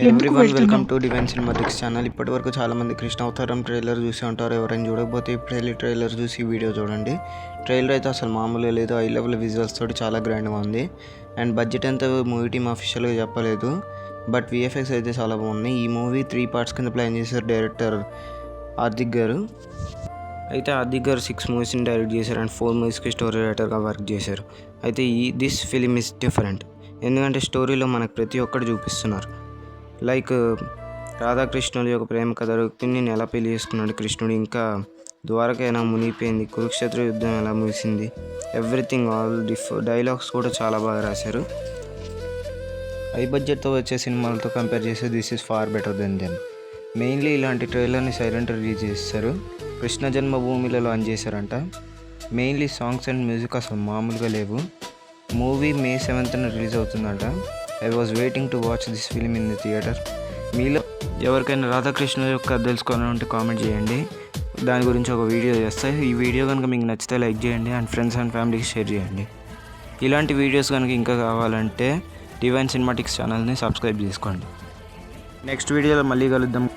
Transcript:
ఎందుకు everyone welcome వెళ్తున్నావు? To divine cinematics channel. ఇప్పటివరకు చాలామంది కృష్ణ అవతారం ట్రైలర్ చూసి ఉంటారు. ఎవరైనా చూడకపోతే ఇప్పుడే ట్రైలర్ చూసి ఈ వీడియో చూడండి. ట్రైలర్ అయితే అసలు మామూలుగా లేదు. హై లెవెల్ విజువల్స్ తోటి చాలా గ్రాండ్గా ఉంది. అండ్ బడ్జెట్ ఎంత మూవీ టీమ్ అఫీషియల్గా చెప్పలేదు, బట్ విఎఫ్ఎక్స్ అయితే చాలా బాగున్నాయి. ఈ మూవీ 3 పార్ట్స్ కింద ప్లాన్ చేశారు డైరెక్టర్ హార్దిక్ గారు. అయితే హార్దిక్ గారు 6 మూవీస్ని డైరెక్ట్ చేశారు అండ్ 4 మూవీస్కి స్టోరీ రైటర్గా వర్క్ చేశారు. అయితే దిస్ ఫిలిం ఇస్ డిఫరెంట్, ఎందుకంటే స్టోరీలో మనకు ప్రతి ఒక్కటి చూపిస్తున్నారు. లైక్ రాధాకృష్ణుడి యొక్క ప్రేమ కథ, రుక్మిణిని ఎలా పెళ్లి చేసుకున్నాడు కృష్ణుడు, ఇంకా ద్వారక ఎలా మునిగిపోయింది, కురుక్షేత్ర యుద్ధం ఎలా ముగిసింది, ఎవ్రీథింగ్ ఆల్ డైలాగ్స్ కూడా చాలా బాగా రాశారు. హై బడ్జెట్తో వచ్చే సినిమాలతో కంపేర్ చేస్తే this is far better than them. Mainly ఇలాంటి ట్రైలర్ని సైలెంట్ రిలీజ్ చేస్తారు. కృష్ణ జన్మభూమిలో లాంచ్ చేశారంట. మెయిన్లీ సాంగ్స్ అండ్ మ్యూజిక్ అసలు మామూలుగా లేవు. మూవీ May 7th రిలీజ్ అవుతుందంట. I was waiting to watch this film in the theatre. మీలో ఎవరికైనా రాధాకృష్ణ యొక్క తెలుసుకోవాలంటే కామెంట్ చేయండి, దాని గురించి ఒక వీడియో చేస్తాయి. ఈ వీడియో కనుక మీకు నచ్చితే లైక్ చేయండి అండ్ ఫ్రెండ్స్ అండ్ ఫ్యామిలీకి షేర్ చేయండి. ఇలాంటి వీడియోస్ కనుక ఇంకా కావాలంటే డివైన్ సినిమాటిక్స్ ఛానల్ని సబ్స్క్రైబ్ చేసుకోండి. నెక్స్ట్ వీడియోలో మళ్ళీ కలుద్దాం.